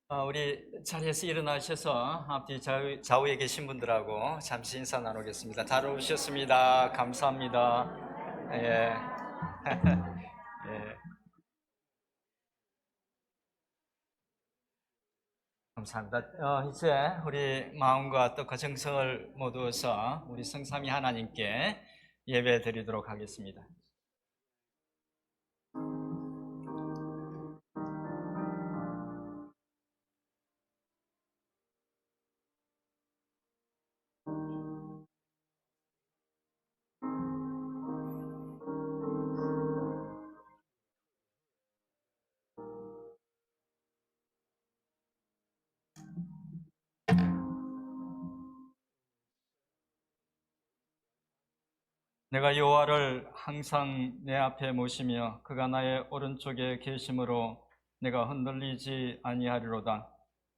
우리 자리에서 일어나셔서 앞뒤 좌우에 계신 분들하고 잠시 인사 나누겠습니다. 잘 오셨습니다. 감사합니다. 예. 예. 감사합니다. 이제 우리 마음과 또 정성을 모두어서 우리 성삼위 하나님께 예배 드리도록 하겠습니다. 내가 여호와를 항상 내 앞에 모시며 그가 나의 오른쪽에 계심으로 내가 흔들리지 아니하리로다.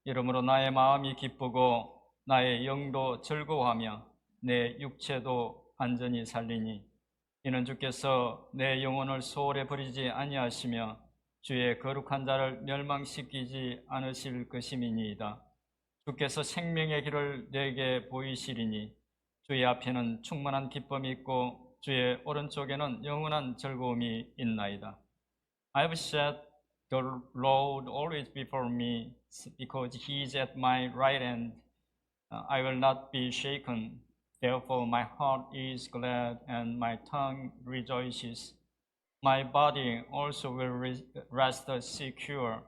이러므로 나의 마음이 기쁘고 나의 영도 즐거워하며 내 육체도 안전히 살리니 이는 주께서 내 영혼을 소홀히 버리지 아니하시며 주의 거룩한 자를 멸망시키지 않으실 것임이니이다. 주께서 생명의 길을 내게 보이시리니 주의 앞에는 충만한 기쁨이 있고 주의 오른쪽에는 영원한 즐거움이 있나이다. I have set the Lord always before me, because he is at my right hand. I will not be shaken. Therefore my heart is glad and my tongue rejoices. My body also will rest secure,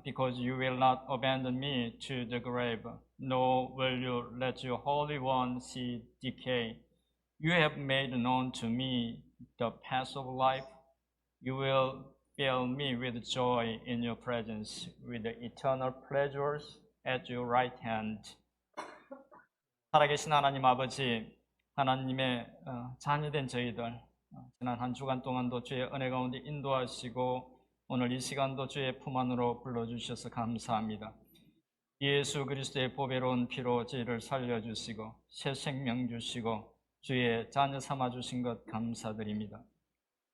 because you will not abandon me to the grave, nor will you let your Holy One see decay. You have made known to me the path of life. You will fill me with joy in your presence, with the eternal pleasures at your right hand. 살아계신 하나님 아버지, 하나님의 자녀된 저희들, 지난 한 주간 동안도 주의 은혜 가운데 인도하시고 오늘 이 시간도 주의 품 안으로 불러주셔서 감사합니다. 예수 그리스도의 보배로운 피로 저희를 살려주시고 새 생명 주시고 주의 자녀 삼아주신 것 감사드립니다.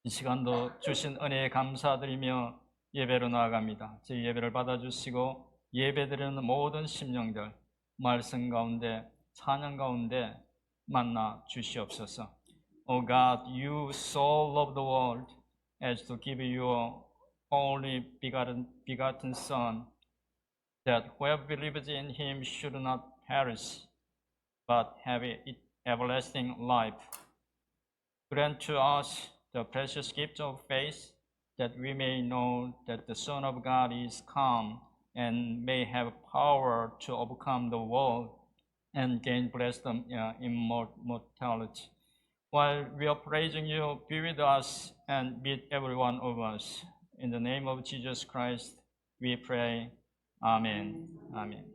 이 시간도 주신 은혜에 감사드리며 예배로 나아갑니다. 저희 예배를 받아주시고 예배드리는 모든 심령들 말씀 가운데 찬양 가운데 만나 주시옵소서. O God, you so loved the world as to give your only begotten Son, that whoever believes in him should not perish, but have everlasting life. Grant to us the precious gift of faith, that we may know that the Son of God is come and may have power to overcome the world and gain blessed immortality. While we are praising you, be with us and meet every one of us. In the name of Jesus Christ, we pray. 아멘. 아멘.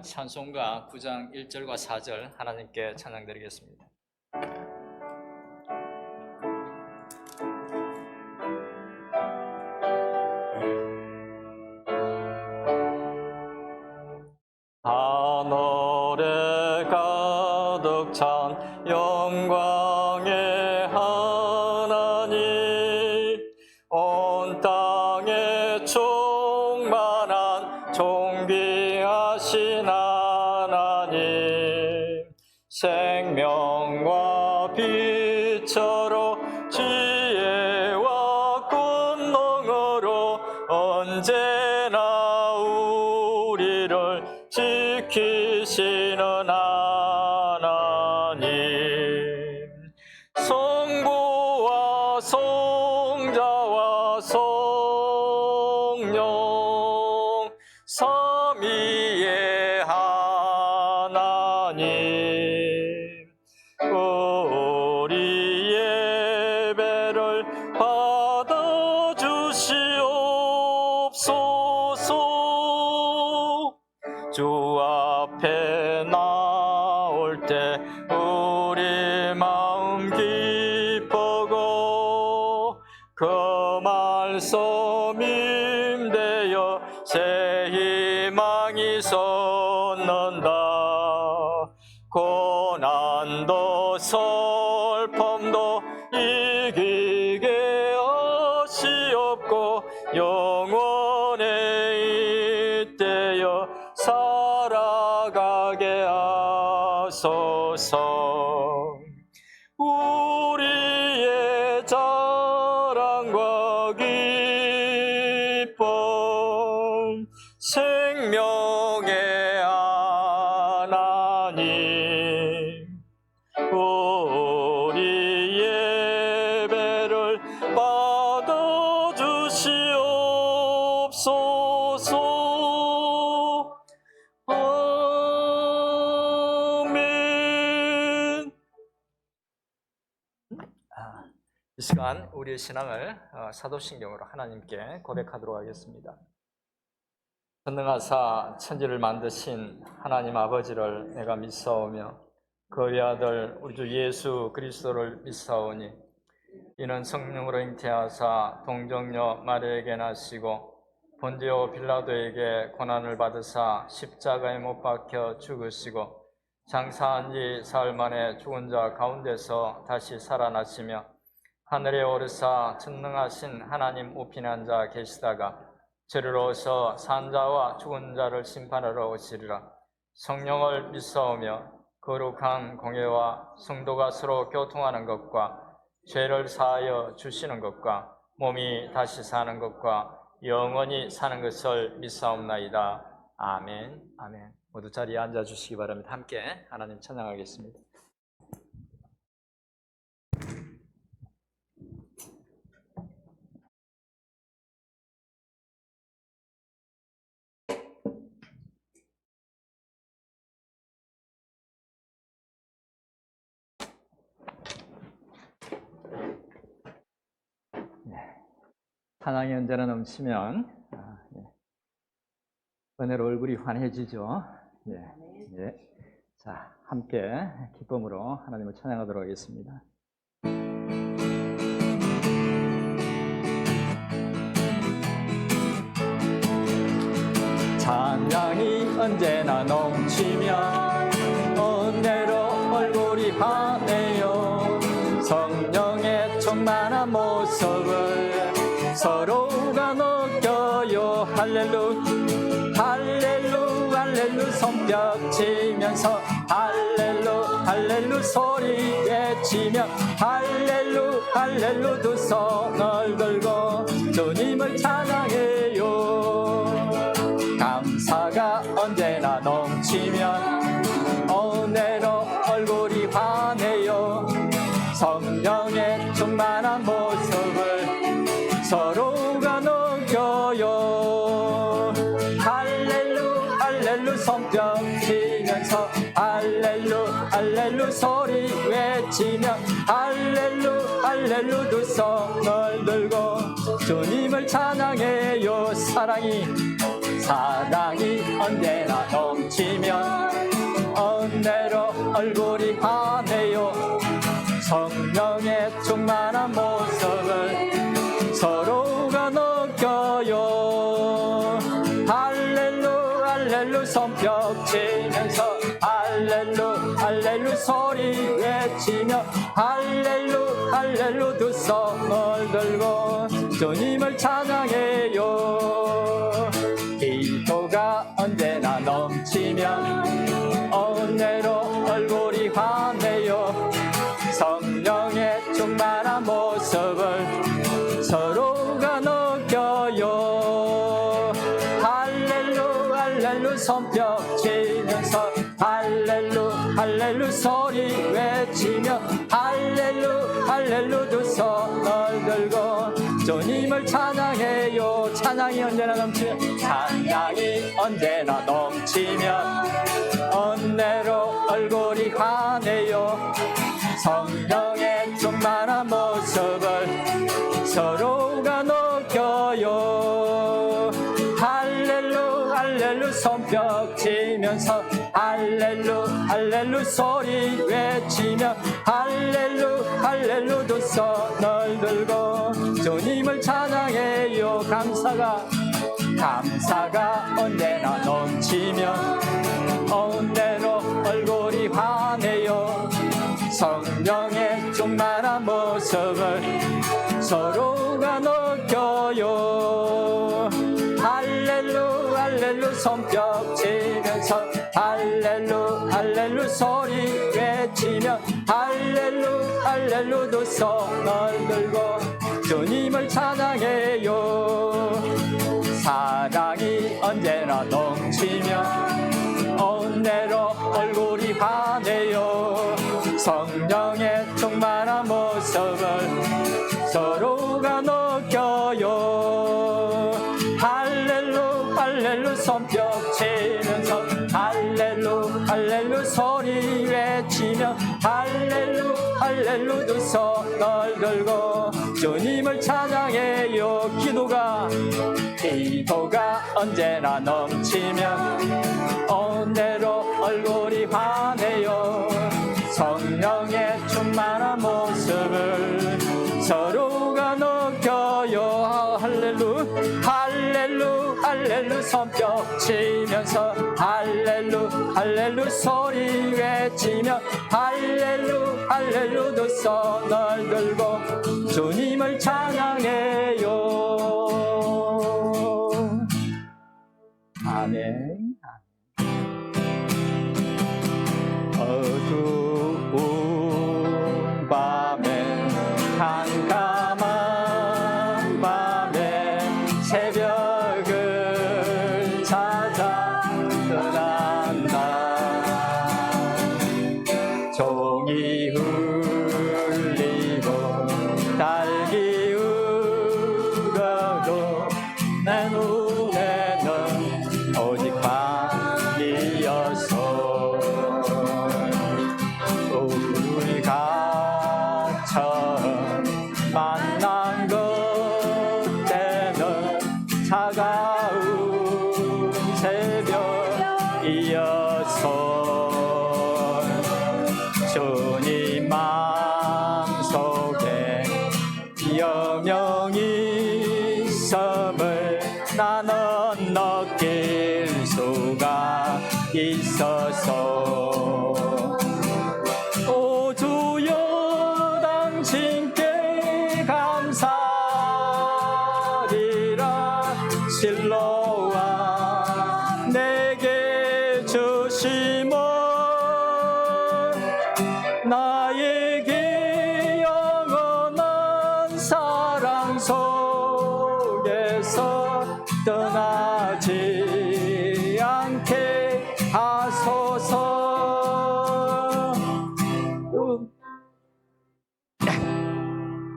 찬송가 9장 1절과 4절 하나님께 찬양드리겠습니다. 하늘에 가득 찬 영광의 하나님, 온 땅에 충만한 존귀하신 하나님, 생명과 빛으로 지혜와 권능으로 언제나 우리를 지키시는 하나님, 성부와 성자와 성령 삼위의 하나님, 우리 예배를 받아주시옵소서. 주 앞에 나올 때 우리 마음 기쁘고 그 말씀 임되어 새 희망이 솟는다. 고난도 슬픔도 이기게 하시옵고 영원에 이때 기쁨 생명의 하나님 우리 예배를 받아주시옵소서. 아멘. 이 시간 우리의 신앙을 사도신경으로 하나님께 고백하도록 하겠습니다. 전능하사 천지를 만드신 하나님 아버지를 내가 믿사오며 그의 아들 우리 주 예수 그리스도를 믿사오니 이는 성령으로 잉태하사 동정녀 마리아에게 나시고 본디오 빌라도에게 고난을 받으사 십자가에 못 박혀 죽으시고 장사한 지 사흘 만에 죽은 자 가운데서 다시 살아나시며 하늘에 오르사 전능하신 하나님 우편에 앉아 계시다가 저리로 오서 산 자와 죽은 자를 심판하러 오시리라. 성령을 믿사오며 거룩한 공예와 성도가 서로 교통하는 것과 죄를 사하여 주시는 것과 몸이 다시 사는 것과 영원히 사는 것을 믿사옵나이다. 아멘. 아멘. 모두 자리에 앉아 주시기 바랍니다. 함께 하나님 찬양하겠습니다. 찬양이 언제나 넘치면 은혜로 얼굴이 환해지죠. 자, 함께 기쁨으로 하나님을 찬양하도록 하겠습니다. 찬양이 언제나 넘치면 은혜로 얼굴이 환해요. 성령의 충만한 모습을 서로가 느껴요. 할렐루 할렐루 할렐루 손뼉 치면서 할렐루 할렐루 소리 외치며 할렐루 할렐루 두 손을 들고 주님을 찬양해요. 감사가 언제나 넘치면 은혜로 얼굴이 환해요. 성령의 충만한 모습을 서로가 느껴요. 할렐루 할렐루 손뼉 치면서 할렐루 할렐루 소리 외치며 할렐루 할렐루 두 손을 들고 주님을 찬양해요. 사랑이 언제나 넘치면 은혜로 얼굴이 환해요. 성령의 충만한 모습을 서로가 느껴요. 할렐루 할렐루 손뼉 치면서 할렐루 할렐루 소리 외치며 할렐루 할렐루 두 손을 들고 주님을 찬양해요. 기도가 언제나 넘치면 은혜로 얼굴이 환해요. 성령의 충만한 모습을 서로가 느껴요. 할렐루 할렐루 손뼉 치면서 할렐루 할렐루 소리 외치며 할렐루 할렐루 두 손을 들고 주님을 찬양해요. 찬양이 언제나 넘치면 찬양이 언제나 넘치면 은혜로 얼굴이 환해요. 성령의 충만한 모습을 서로가 느껴요. 할렐루 할렐루 손뼉 치면서 할렐루 할렐루 소리 외치며 할렐루 할렐루 두 손을 들고 주님을 찬양해요. 감사가 언제나 넘치면 은혜로 얼굴이 환해요. 성령의 충만한 모습을 서로가 느껴요. 할렐루 할렐루 손뼉 치면서 할렐루 할렐루 소리 외치며 할렐루 할렐루 두 손을 들고 주님을 찬양해 손뼉 치면서 할렐루 할렐루 소리 외치며 할렐루 할렐루 두 손을 들고 주님을 찬양해요. 기도가 언제나 넘치면 오늘로 얼굴이 환해요. 성령의 충만한 모습을 서로가 느껴요. 할렐루 할렐루 할렐루 손뼉 치면서 할렐루 할렐루 소리 외치며 할렐루 할렐루 두 손을 들고 주님을 찬양해요. 아멘. 어두운 밤에 캄캄한 밤에 새벽을 찾아 떠난다. 종이 울리고 달기 울어도 내 눈에는 오직 밤이었어. 우리가 처음 만난 그때는 차가운 새벽이었어. 주님 마음속에 영영이 있음을 나는 느낄 수가 있었어. 오 주여 당신께 감사리라. 실로와 내게 주심은 나에게 영원한 사랑 속에서 떠나지 않게 하소서.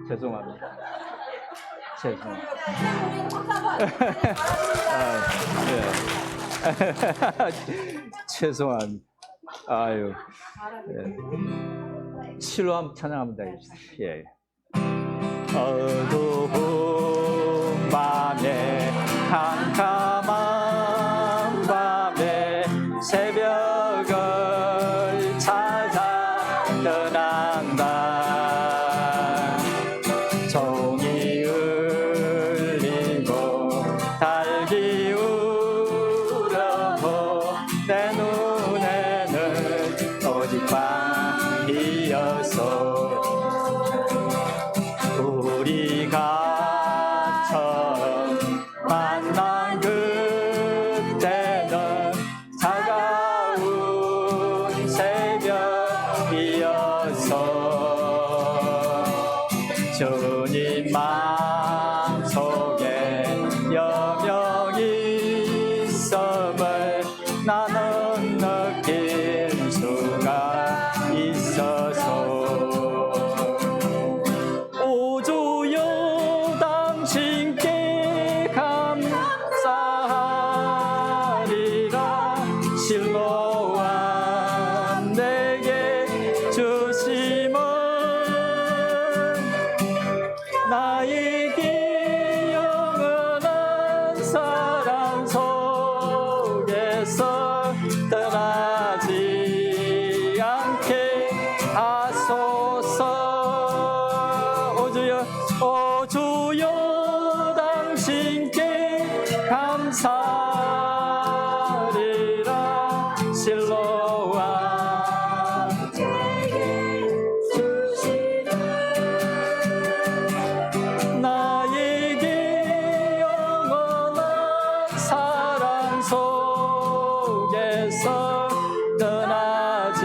죄송합니다. 죄송합니다. 아유. 실로함 찬양합니다. 예. 어두운 밤에 캄캄한 밤에 새벽을 찾아 떠난다. 종이 울리고 달기 울어도 내 눈에는 오직 밤이었어. 우리가 처음 만난 그때는 차가운 새벽이었어. 주님 마음속에 여명이 있음을 나는 느낄 수가 있어서. 오 주여 당신께 감사하리라. 실로와 내게 주심은 나에게 영원한 사랑 속에서 떠나지 않게 하소서. 오 주여 당신께 감사리라. 실로와 내게 주시는 나에게 영원한 사랑 속에서 떠나지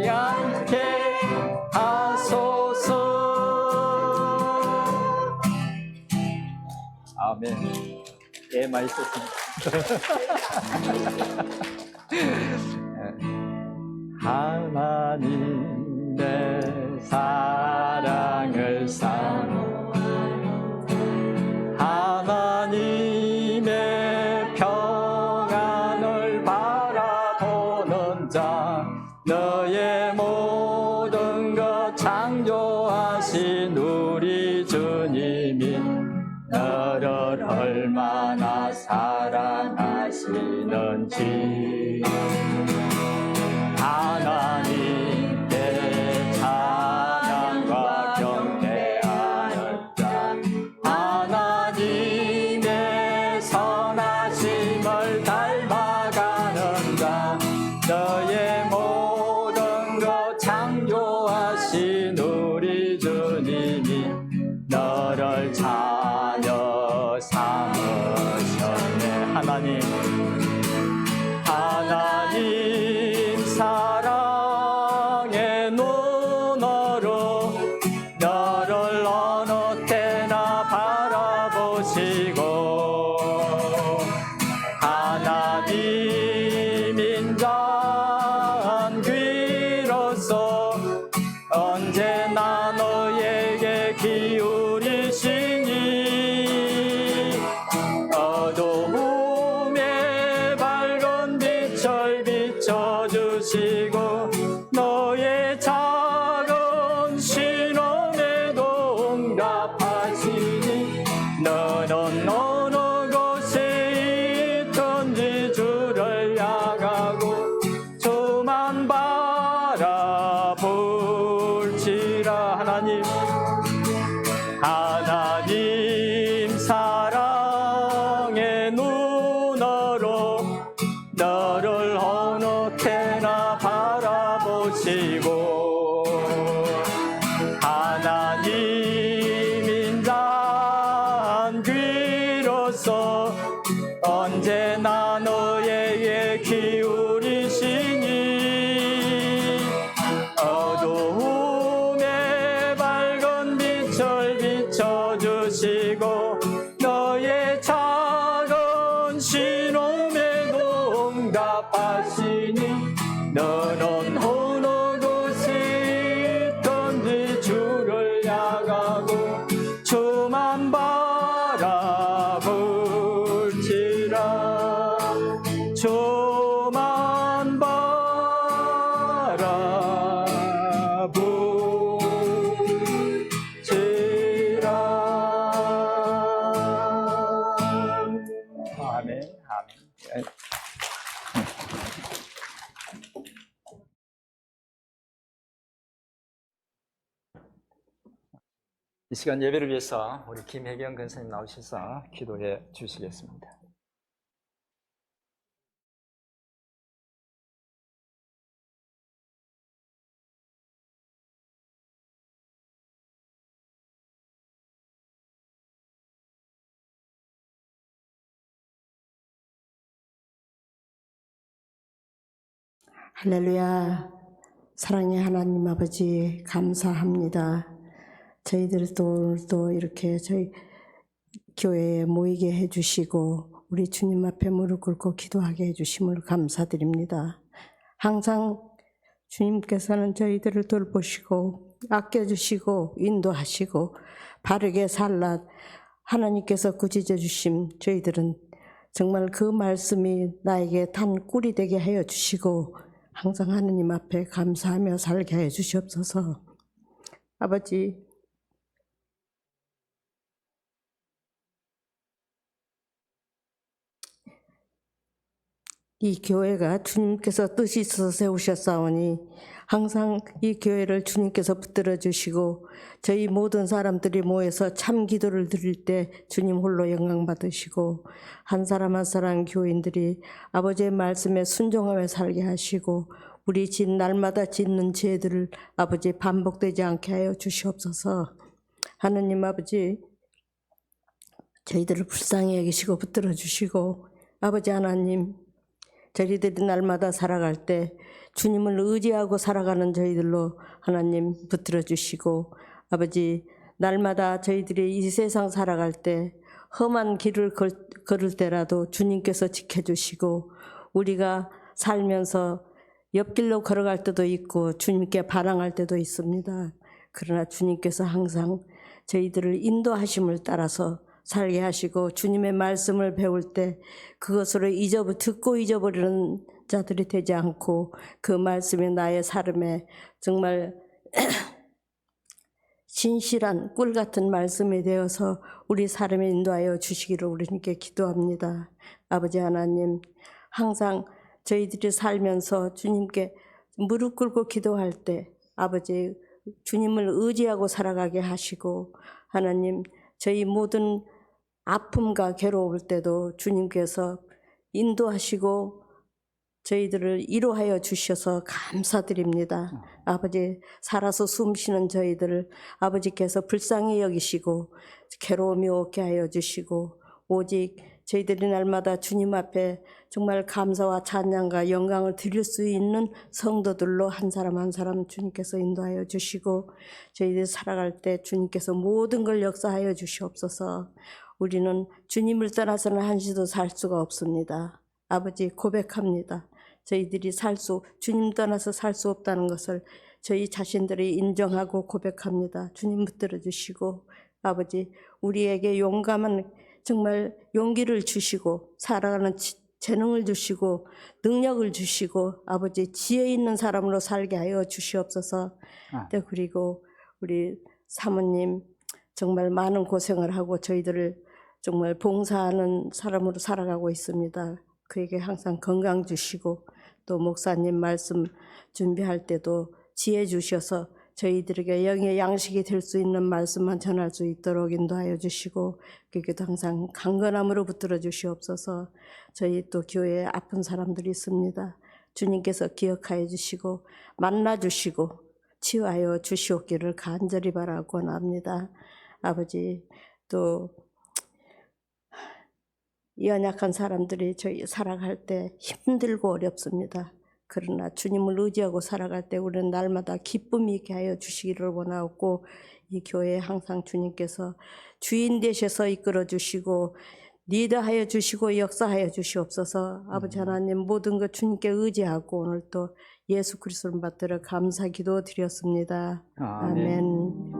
않게 하소서. 아멘. 예, 맛있었습니다. 하나님의 사랑을 사모 하나님의 편 너를 얼마나 사랑하시는지 하나님께 찬양과 경배하는 자 하나님의 선하심을 닮아가는 자 너의 모든 것 창조하신 우리 주님이 너를 자녀 삼으셨네. 하나님 사랑의 눈으로 너를 어느 때나 바라보시고 하나님 인자한 귀로서 언제나 너에게 기울이시니 어두움에 밝은 빛을 비춰주시고 너의 작은 신음에도 응답하시니 너는 어느 곳에 있든지 주를 향하고 주만 바라볼지라. 하나님 사랑의 눈으로 너를 어느 때나 바라보시고 하나님 인자한 귀로서 언제나 너에게 기울이시니 어두움에 밝은 빛을 비춰주시고 너의 작은 신음에도 응답하시니 너는 어느 곳에 있든지 주를 향하고 주만 바라볼지라. 주만 바라볼지라. 아멘. 이 시간 예배를 위해서 우리 김혜경 권사님 나오셔서 기도해 주시겠습니다. 할렐루야. 사랑의 하나님 아버지 감사합니다. 저희들도 이렇게 저희 교회에 모이게 해주시고 우리 주님 앞에 무릎 꿇고 기도하게 해주심을 감사드립니다. 항상 주님께서는 저희들을 돌보시고 아껴주시고 인도하시고 바르게 살라 하나님께서 꾸짖어 주심 저희들은 정말 그 말씀이 나에게 단 꿀이 되게 하여 주시고 항상 하느님 앞에 감사하며 살게 해 주시옵소서. 아버지, 이 교회가 주님께서 뜻이 있어서 세우셨사오니 항상 이 교회를 주님께서 붙들어 주시고 저희 모든 사람들이 모여서 참 기도를 드릴 때 주님 홀로 영광 받으시고 한 사람 한 사람 교인들이 아버지의 말씀에 순종하며 살게 하시고 우리 날마다 짓는 죄들을 아버지 반복되지 않게 하여 주시옵소서. 하느님 아버지, 저희들을 불쌍히 여기시고 붙들어 주시고 아버지 하나님, 저희들이 날마다 살아갈 때 주님을 의지하고 살아가는 저희들로 하나님 붙들어 주시고 아버지, 날마다 저희들이 이 세상 살아갈 때 험한 길을 걸을 때라도 주님께서 지켜주시고 우리가 살면서 옆길로 걸어갈 때도 있고 주님께 반항할 때도 있습니다. 그러나 주님께서 항상 저희들을 인도하심을 따라서 살게 하시고 주님의 말씀을 배울 때 그것으로 듣고 잊어버리는 자들이 되지 않고 그 말씀이 나의 삶에 정말 진실한 꿀 같은 말씀이 되어서 우리 삶에 인도하여 주시기를 우리님께 기도합니다. 아버지 하나님, 항상 저희들이 살면서 주님께 무릎 꿇고 기도할 때 아버지 주님을 의지하고 살아가게 하시고, 하나님 저희 모든 아픔과 괴로울 때도 주님께서 인도하시고 저희들을 위로하여 주셔서 감사드립니다. 아버지, 살아서 숨쉬는 저희들을 아버지께서 불쌍히 여기시고 괴로움이 없게 하여 주시고, 오직 저희들이 날마다 주님 앞에 정말 감사와 찬양과 영광을 드릴 수 있는 성도들로 한 사람 한 사람 주님께서 인도하여 주시고, 저희들이 살아갈 때 주님께서 모든 걸 역사하여 주시옵소서. 우리는 주님을 떠나서는 한시도 살 수가 없습니다. 아버지, 고백합니다. 저희들이 주님 떠나서 살 수 없다는 것을 저희 자신들이 인정하고 고백합니다. 주님 붙들어 주시고, 아버지 우리에게 용감한 정말 용기를 주시고 살아가는 재능을 주시고 능력을 주시고 아버지 지혜 있는 사람으로 살게 하여 주시옵소서. 네, 그리고 우리 사모님 정말 많은 고생을 하고 저희들을 정말 봉사하는 사람으로 살아가고 있습니다. 그에게 항상 건강 주시고 또 목사님 말씀 준비할 때도 지혜 주셔서 저희들에게 영의 양식이 될 수 있는 말씀만 전할 수 있도록 인도하여 주시고, 그에게도 항상 강건함으로 붙들어 주시옵소서. 저희 또 교회에 아픈 사람들이 있습니다. 주님께서 기억하여 주시고 만나 주시고 치유하여 주시옵기를 간절히 바라고 원합니다. 아버지, 또 연약한 사람들이 저희 살아갈 때 힘들고 어렵습니다. 그러나 주님을 의지하고 살아갈 때 우리는 날마다 기쁨이 있게 하여 주시기를 원하옵고, 이 교회에 항상 주님께서 주인 되셔서 이끌어 주시고 리더하여 주시고 역사하여 주시옵소서. 아버지 하나님, 모든 것 주님께 의지하고 오늘 또 예수 그리스도를 받들어 감사 기도 드렸습니다. 아멘.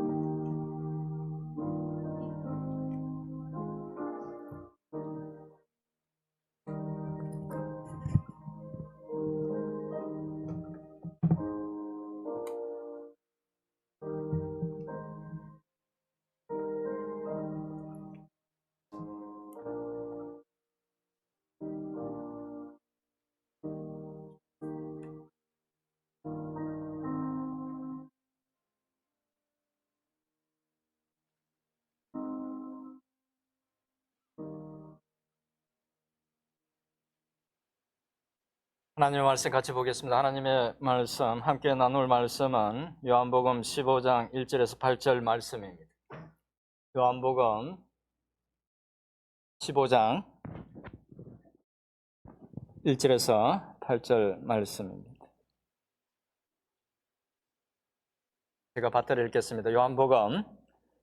하나님의 말씀 같이 보겠습니다. 하나님의 말씀, 함께 나눌 말씀은 요한복음 15장 1절에서 8절 말씀입니다. 요한복음 15장 1절에서 8절 말씀입니다. 제가 받들어 읽겠습니다. 요한복음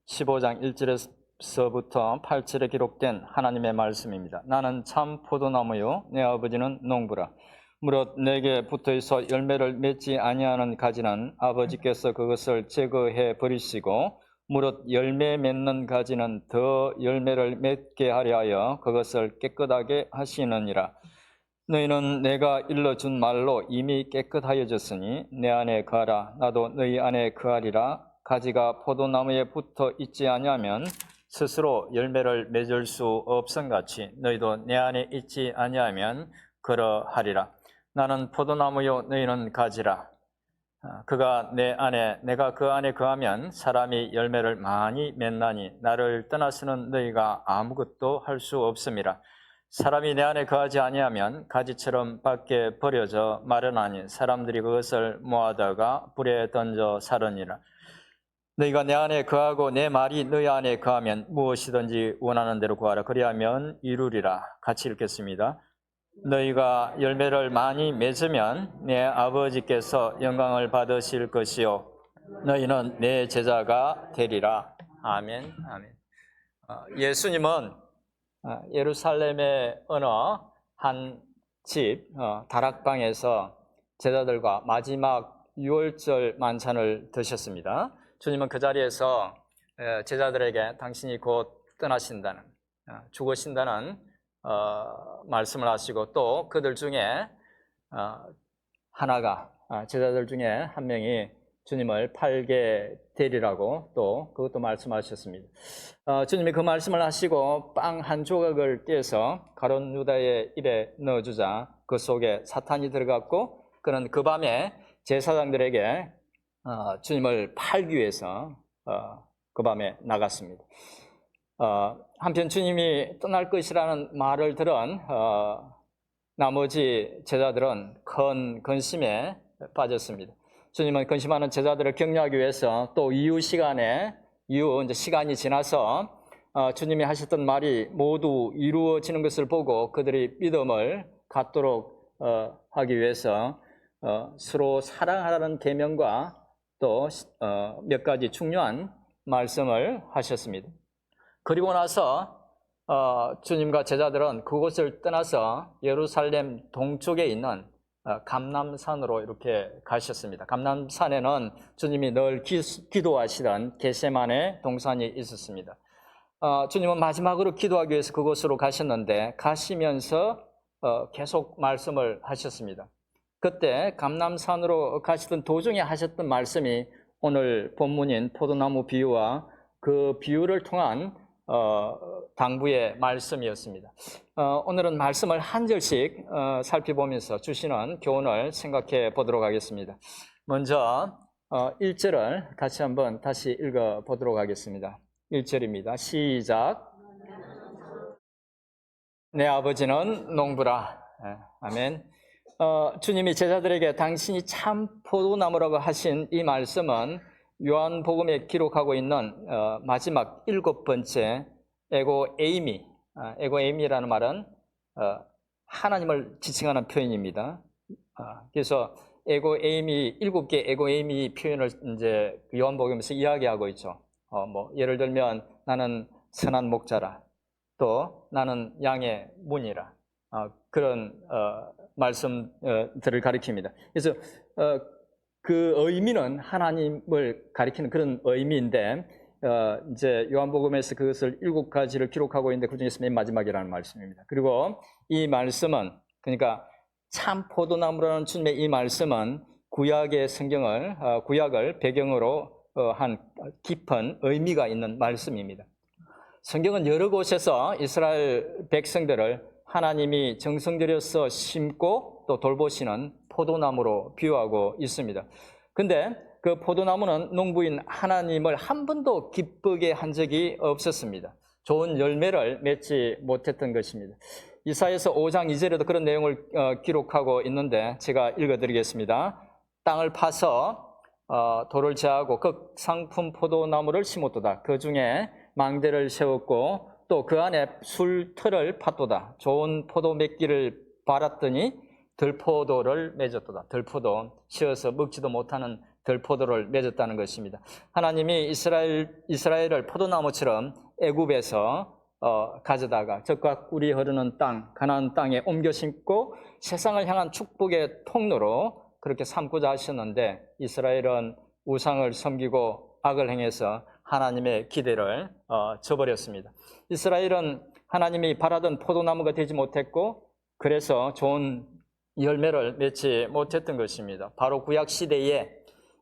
15장 1절에서부터 8절에 기록된 하나님의 말씀입니다. 나는 참 포도나무요 내 아버지는 농부라. 무릇 내게 붙어있어 열매를 맺지 아니하는 가지는 아버지께서 그것을 제거해 버리시고, 무릇 열매 맺는 가지는 더 열매를 맺게 하려 하여 그것을 깨끗하게 하시느니라. 너희는 내가 일러준 말로 이미 깨끗하여졌으니 내 안에 거하라. 나도 너희 안에 거하리라. 가지가 포도나무에 붙어 있지 아니하면 스스로 열매를 맺을 수 없음같이 너희도 내 안에 있지 아니하면 그러하리라. 나는 포도나무요 너희는 가지라. 그가 내 안에 내가 그 안에 거하면 사람이 열매를 많이 맺나니 나를 떠나서는 너희가 아무것도 할 수 없음이라. 사람이 내 안에 거하지 아니하면 가지처럼 밖에 버려져 마르나니 사람들이 그것을 모아다가 불에 던져 사르니라. 너희가 내 안에 거하고 내 말이 너희 안에 거하면 무엇이든지 원하는 대로 구하라. 그리하면 이루리라. 같이 읽겠습니다. 너희가 열매를 많이 맺으면 내 아버지께서 영광을 받으실 것이요 너희는 내 제자가 되리라. 아멘. 아멘. 예수님은 예루살렘의 어느 한 집 다락방에서 제자들과 마지막 유월절 만찬을 드셨습니다. 주님은 그 자리에서 제자들에게 당신이 곧 떠나신다는, 죽으신다는 말씀을 하시고, 또 그들 중에 하나가, 제자들 중에 한 명이 주님을 팔게 되리라고 또 그것도 말씀하셨습니다. 주님이 그 말씀을 하시고 빵 한 조각을 떼서 가룟 유다의 입에 넣어주자 그 속에 사탄이 들어갔고 그는 그 밤에 제사장들에게 주님을 팔기 위해서 그 밤에 나갔습니다. 한편 주님이 떠날 것이라는 말을 들은 나머지 제자들은 큰 근심에 빠졌습니다. 주님은 근심하는 제자들을 격려하기 위해서 또 이후 시간이 지나서 주님이 하셨던 말이 모두 이루어지는 것을 보고 그들이 믿음을 갖도록 하기 위해서 서로 사랑하라는 계명과 또 몇 가지 중요한 말씀을 하셨습니다. 그리고 나서 주님과 제자들은 그곳을 떠나서 예루살렘 동쪽에 있는 감람산으로 이렇게 가셨습니다. 감람산에는 주님이 늘 기도하시던 겟세마네 동산이 있었습니다. 주님은 마지막으로 기도하기 위해서 그곳으로 가셨는데 가시면서 계속 말씀을 하셨습니다. 그때 감람산으로 가시던 도중에 하셨던 말씀이 오늘 본문인 포도나무 비유와 그 비유를 통한 당부의 말씀이었습니다. 오늘은 말씀을 한 절씩 살펴보면서 주시는 교훈을 생각해 보도록 하겠습니다. 먼저 1절을 같이 한번 다시 읽어 보도록 하겠습니다. 1절입니다. 시작. 내 아버지는 농부라. 아멘. 주님이 제자들에게 당신이 참 포도나무라고 하신 이 말씀은 요한복음에 기록하고 있는 마지막 7번째 에고에이미라는 말은 하나님을 지칭하는 표현입니다. 그래서 에고에이미 7개 에고에이미 표현을 이제 요한복음에서 이야기하고 있죠. 예를 들면 나는 선한 목자라, 또 나는 양의 문이라, 그런 말씀들을 가리킵니다. 그래서 그 의미는 하나님을 가리키는 그런 의미인데 이제 요한복음에서 그것을 7가지를 기록하고 있는데 그중에서 맨 마지막이라는 말씀입니다. 그리고 이 말씀은 그러니까 참 포도나무라는 주님의 이 말씀은 구약을 배경으로 한 깊은 의미가 있는 말씀입니다. 성경은 여러 곳에서 이스라엘 백성들을 하나님이 정성 들여서 심고 또 돌보시는 포도나무로 비유하고 있습니다. 근데 그 포도나무는 농부인 하나님을 한 번도 기쁘게 한 적이 없었습니다. 좋은 열매를 맺지 못했던 것입니다. 이사야서 5장 2절에도 그런 내용을 기록하고 있는데 제가 읽어드리겠습니다. 땅을 파서 돌을 제하고 극상품 포도나무를 심었도다. 그 중에 망대를 세웠고 또 그 안에 술틀을 팠도다. 좋은 포도 맺기를 바랐더니 들포도를 맺었도다. 들포도, 씌어서 먹지도 못하는 들포도를 맺었다는 것입니다. 하나님이 이스라엘을 포도나무처럼 애굽에서 가져다가 젖과 꿀이 흐르는 땅, 가나안 땅에 옮겨 심고 세상을 향한 축복의 통로로 그렇게 삼고자 하셨는데 이스라엘은 우상을 섬기고 악을 행해서 하나님의 기대를 저버렸습니다. 이스라엘은 하나님이 바라던 포도나무가 되지 못했고 그래서 좋은 열매를 맺지 못했던 것입니다. 바로 구약 시대에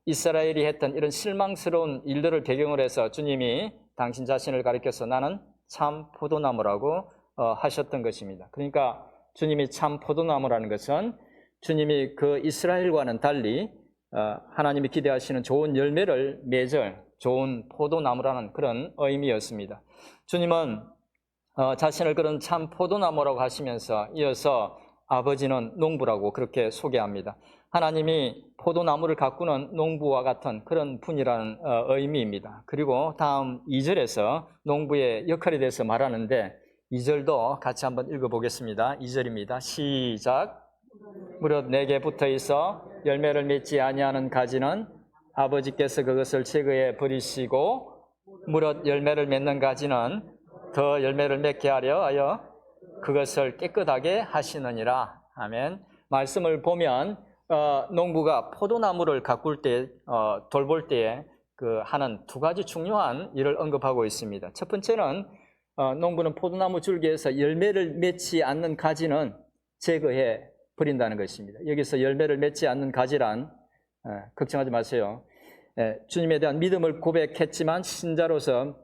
이스라엘이 했던 이런 실망스러운 일들을 배경으로 해서 주님이 당신 자신을 가리켜서 나는 참 포도나무라고 하셨던 것입니다. 그러니까 주님이 참 포도나무라는 것은 주님이 그 이스라엘과는 달리 하나님이 기대하시는 좋은 열매를 맺을 좋은 포도나무라는 그런 의미였습니다. 주님은 자신을 그런 참 포도나무라고 하시면서 이어서 아버지는 농부라고 그렇게 소개합니다. 하나님이 포도나무를 가꾸는 농부와 같은 그런 분이라는 의미입니다. 그리고 다음 2절에서 농부의 역할에 대해서 말하는데 2절도 같이 한번 읽어보겠습니다. 2절입니다. 시작. 무릇 내게 붙어 있어 열매를 맺지 아니하는 가지는 아버지께서 그것을 제거해 버리시고 무릇 열매를 맺는 가지는 더 열매를 맺게 하려 그것을 깨끗하게 하시느니라. 아멘. 말씀을 보면 농부가 포도나무를 가꿀 때 돌볼 때에 하는 두 가지 중요한 일을 언급하고 있습니다. 첫 번째는 농부는 포도나무 줄기에서 열매를 맺지 않는 가지는 제거해 버린다는 것입니다. 여기서 열매를 맺지 않는 가지란 걱정하지 마세요. 주님에 대한 믿음을 고백했지만 신자로서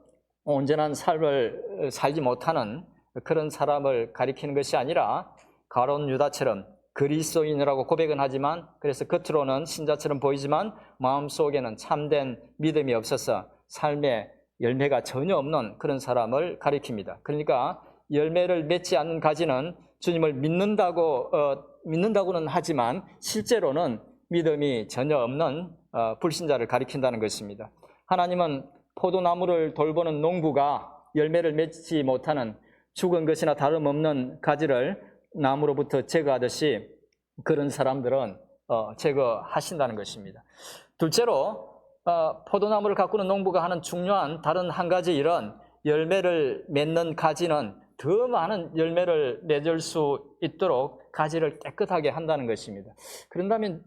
온전한 삶을 살지 못하는 그런 사람을 가리키는 것이 아니라 가룟 유다처럼 그리스도인이라고 고백은 하지만 그래서 겉으로는 신자처럼 보이지만 마음속에는 참된 믿음이 없어서 삶에 열매가 전혀 없는 그런 사람을 가리킵니다. 그러니까 열매를 맺지 않는 가지는 주님을 믿는다고는 하지만 실제로는 믿음이 전혀 없는 불신자를 가리킨다는 것입니다. 하나님은 포도나무를 돌보는 농부가 열매를 맺지 못하는 죽은 것이나 다름없는 가지를 나무로부터 제거하듯이 그런 사람들은 제거하신다는 것입니다. 둘째로 포도나무를 가꾸는 농부가 하는 중요한 다른 한 가지 일은 열매를 맺는 가지는 더 많은 열매를 맺을 수 있도록 가지를 깨끗하게 한다는 것입니다.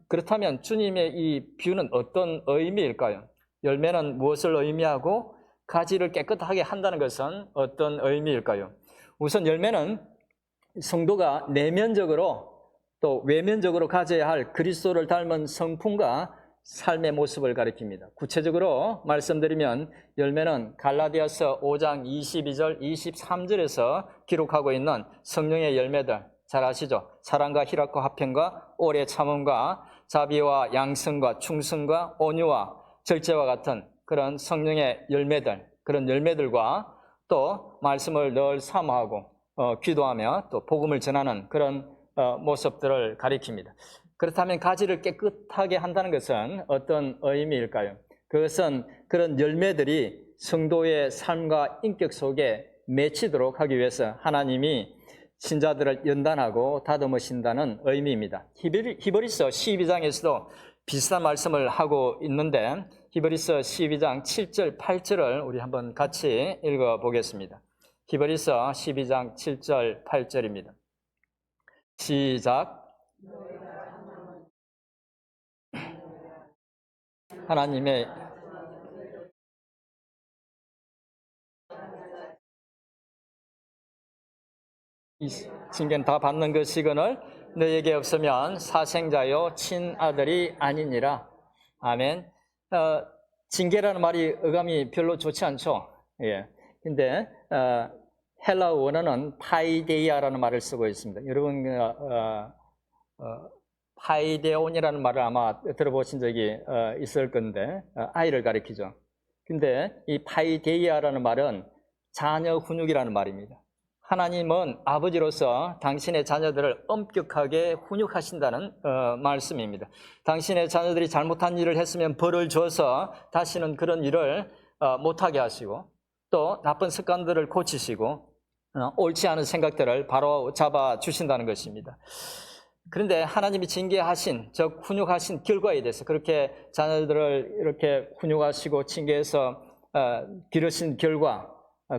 그렇다면 주님의 이 비유는 어떤 의미일까요? 열매는 무엇을 의미하고 가지를 깨끗하게 한다는 것은 어떤 의미일까요? 우선 열매는 성도가 내면적으로 또 외면적으로 가져야 할 그리스도를 닮은 성품과 삶의 모습을 가리킵니다. 구체적으로 말씀드리면 열매는 갈라디아서 5장 22절, 23절에서 기록하고 있는 성령의 열매들 잘 아시죠? 사랑과 희락과 화평과 오래 참음과 자비와 양성과 충성과 온유와 절제와 같은 그런 성령의 열매들, 그런 열매들과 또 말씀을 늘 사모하고 기도하며 또 복음을 전하는 그런 모습들을 가리킵니다. 그렇다면 가지를 깨끗하게 한다는 것은 어떤 의미일까요? 그것은 그런 열매들이 성도의 삶과 인격 속에 맺히도록 하기 위해서 하나님이 신자들을 연단하고 다듬으신다는 의미입니다. 히브리서 12장에서도 비슷한 말씀을 하고 있는데 히브리서 12장 7절, 8절을 우리 한번 같이 읽어보겠습니다. 히브리서 12장 7절, 8절입니다. 시작. 하나님의 이 징계는 다 받는 것이거늘 너에게 없으면 사생자요 친아들이 아니니라. 아멘. 징계라는 말이 어감이 별로 좋지 않죠. 예. 근데 헬라어 원어는 파이데이아라는 말을 쓰고 있습니다. 여러분 파이데온이라는 말을 아마 들어보신 적이 있을 건데 아이를 가리키죠. 근데 이 파이데이아라는 말은 자녀 훈육이라는 말입니다. 하나님은 아버지로서 당신의 자녀들을 엄격하게 훈육하신다는 말씀입니다. 당신의 자녀들이 잘못한 일을 했으면 벌을 줘서 다시는 그런 일을 못하게 하시고 또 나쁜 습관들을 고치시고 옳지 않은 생각들을 바로 잡아주신다는 것입니다. 그런데 하나님이 징계하신, 즉 훈육하신 결과에 대해서 그렇게 자녀들을 이렇게 훈육하시고 징계해서 기르신 결과,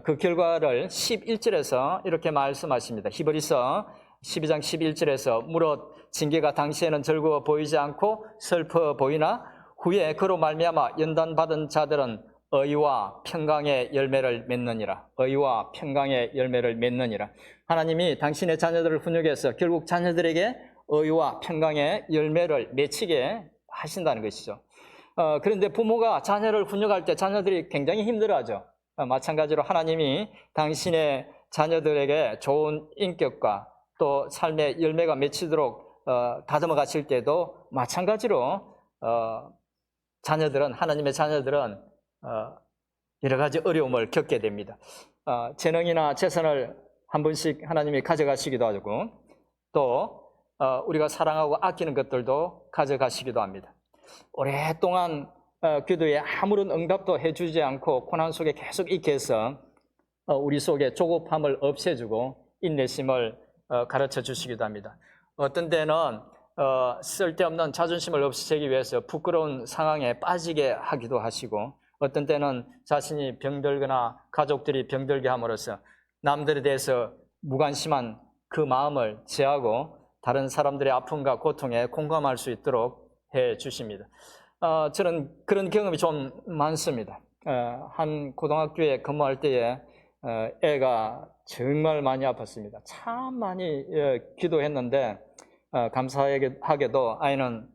그 결과를 11절에서 이렇게 말씀하십니다. 히브리서 12장 11절에서 무릇 징계가 당시에는 즐거워 보이지 않고 슬퍼 보이나 후에 그로 말미암아 연단받은 자들은 의와 평강의 열매를 맺느니라. 의와 평강의 열매를 맺느니라. 하나님이 당신의 자녀들을 훈육해서 결국 자녀들에게 의와 평강의 열매를 맺히게 하신다는 것이죠. 그런데 부모가 자녀를 훈육할 때 자녀들이 굉장히 힘들어하죠. 마찬가지로 하나님이 당신의 자녀들에게 좋은 인격과 또 삶의 열매가 맺히도록 다듬어 가실 때도 마찬가지로 하나님의 자녀들은 여러 가지 어려움을 겪게 됩니다. 재능이나 재산을 한 번씩 하나님이 가져가시기도 하고 또 우리가 사랑하고 아끼는 것들도 가져가시기도 합니다. 오랫동안 기도에 아무런 응답도 해주지 않고 고난 속에 계속 있게 해서 우리 속에 조급함을 없애주고 인내심을 가르쳐 주시기도 합니다. 어떤 때는 쓸데없는 자존심을 없애기 위해서 부끄러운 상황에 빠지게 하기도 하시고 어떤 때는 자신이 병들거나 가족들이 병들게 함으로써 남들에 대해서 무관심한 그 마음을 제하고 다른 사람들의 아픔과 고통에 공감할 수 있도록 해 주십니다. 저는 그런 경험이 좀 많습니다. 한 고등학교에 근무할 때에 애가 정말 많이 아팠습니다. 참 많이 기도했는데 감사하게도 아이는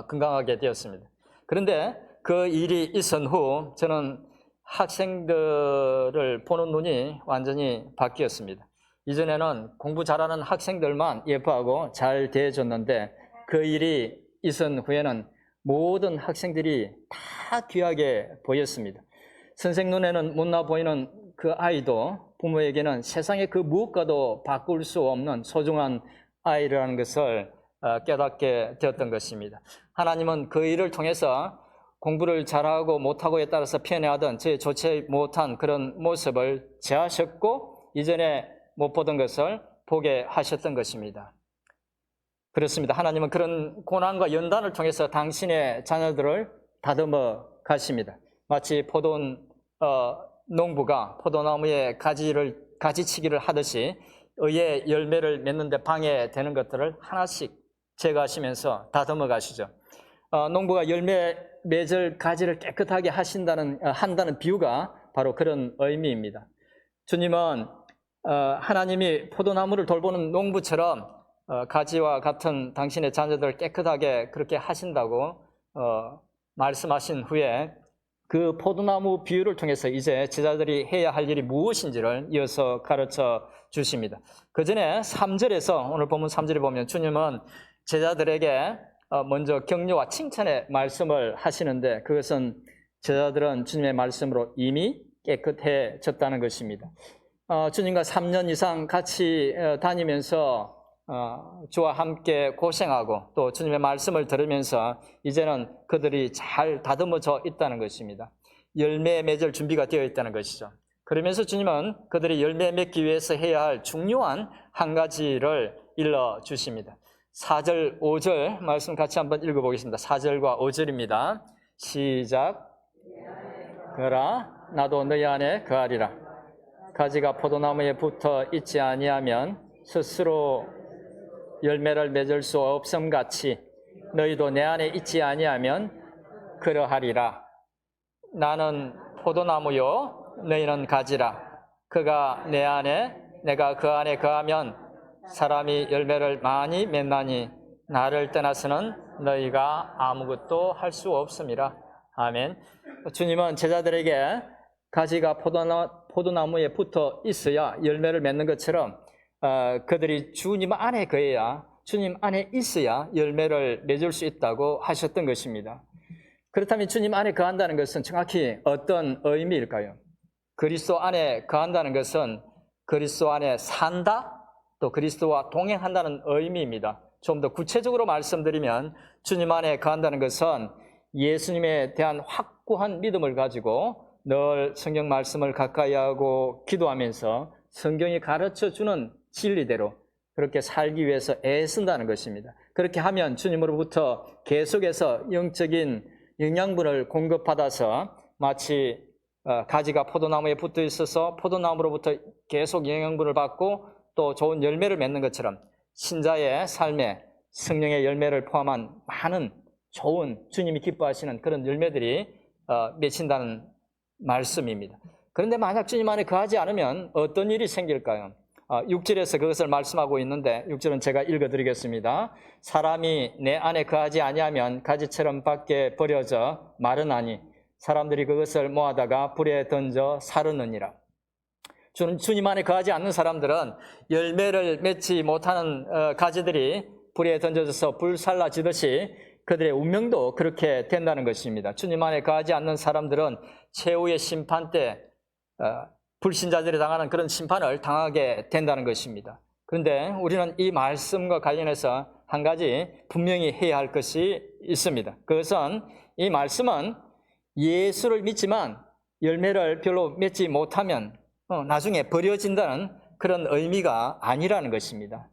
건강하게 되었습니다. 그런데 그 일이 있은 후 저는 학생들을 보는 눈이 완전히 바뀌었습니다. 이전에는 공부 잘하는 학생들만 예뻐하고 잘 대해줬는데 그 일이 있은 후에는 모든 학생들이 다 귀하게 보였습니다. 선생 눈에는 못나 보이는 그 아이도 부모에게는 세상의 그 무엇과도 바꿀 수 없는 소중한 아이라는 것을 깨닫게 되었던 것입니다. 하나님은 그 일을 통해서 공부를 잘하고 못하고에 따라서 편애하던 제 좋지 못한 그런 모습을 제하셨고 이전에 못 보던 것을 보게 하셨던 것입니다. 그렇습니다. 하나님은 그런 고난과 연단을 통해서 당신의 자녀들을 다듬어 가십니다. 마치 농부가 포도나무에 가지치기를 하듯이 의의 열매를 맺는데 방해되는 것들을 하나씩 제거하시면서 다듬어 가시죠. 농부가 열매 맺을 가지를 깨끗하게 한다는 비유가 바로 그런 의미입니다. 주님은 하나님이 포도나무를 돌보는 농부처럼 가지와 같은 당신의 자녀들을 깨끗하게 그렇게 하신다고 말씀하신 후에 그 포도나무 비유를 통해서 이제 제자들이 해야 할 일이 무엇인지를 이어서 가르쳐 주십니다. 그 전에 3절에서 오늘 본문 3절에 보면 주님은 제자들에게 먼저 격려와 칭찬의 말씀을 하시는데 그것은 제자들은 주님의 말씀으로 이미 깨끗해졌다는 것입니다. 주님과 3년 이상 같이 다니면서 주와 함께 고생하고 또 주님의 말씀을 들으면서 이제는 그들이 잘 다듬어져 있다는 것입니다. 열매 맺을 준비가 되어 있다는 것이죠. 그러면서 주님은 그들이 열매 맺기 위해서 해야 할 중요한 한 가지를 일러주십니다. 4절, 5절 말씀 같이 한번 읽어보겠습니다. 4절과 5절입니다. 시작. 그러나 나도 너희 안에 거하리라. 가지가 포도나무에 붙어 있지 아니하면 스스로 열매를 맺을 수 없음같이 너희도 내 안에 있지 아니하면 그러하리라. 나는 포도나무요 너희는 가지라. 그가 내 안에 내가 그 안에 거하면 사람이 열매를 많이 맺나니 나를 떠나서는 너희가 아무것도 할 수 없음이라. 아멘. 주님은 제자들에게 가지가 포도나무에 붙어 있어야 열매를 맺는 것처럼 그들이 주님 안에 거해야 주님 안에 있어야 열매를 맺을 수 있다고 하셨던 것입니다. 그렇다면 주님 안에 거한다는 것은 정확히 어떤 의미일까요? 그리스도 안에 거한다는 것은 그리스도 안에 산다, 또 그리스도와 동행한다는 의미입니다. 좀 더 구체적으로 말씀드리면 주님 안에 거한다는 것은 예수님에 대한 확고한 믿음을 가지고 늘 성경 말씀을 가까이 하고 기도하면서 성경이 가르쳐주는 진리대로 그렇게 살기 위해서 애쓴다는 것입니다. 그렇게 하면 주님으로부터 계속해서 영적인 영양분을 공급받아서 마치 가지가 포도나무에 붙어 있어서 포도나무로부터 계속 영양분을 받고 또 좋은 열매를 맺는 것처럼 신자의 삶에 성령의 열매를 포함한 많은 좋은 주님이 기뻐하시는 그런 열매들이 맺힌다는 말씀입니다. 그런데 만약 주님 안에 거하지 않으면 어떤 일이 생길까요? 6절에서 그것을 말씀하고 있는데 6절은 제가 읽어드리겠습니다. 사람이 내 안에 거하지 아니하면 가지처럼 밖에 버려져 마르나니 사람들이 그것을 모아다가 불에 던져 사르느니라. 주님 안에 거하지 않는 사람들은 열매를 맺지 못하는 가지들이 불에 던져져서 불살라지듯이 그들의 운명도 그렇게 된다는 것입니다. 주님 안에 거하지 않는 사람들은 최후의 심판 때 불신자들이 당하는 그런 심판을 당하게 된다는 것입니다. 그런데 우리는 이 말씀과 관련해서 한 가지 분명히 해야 할 것이 있습니다. 그것은 이 말씀은 예수를 믿지만 열매를 별로 맺지 못하면 나중에 버려진다는 그런 의미가 아니라는 것입니다.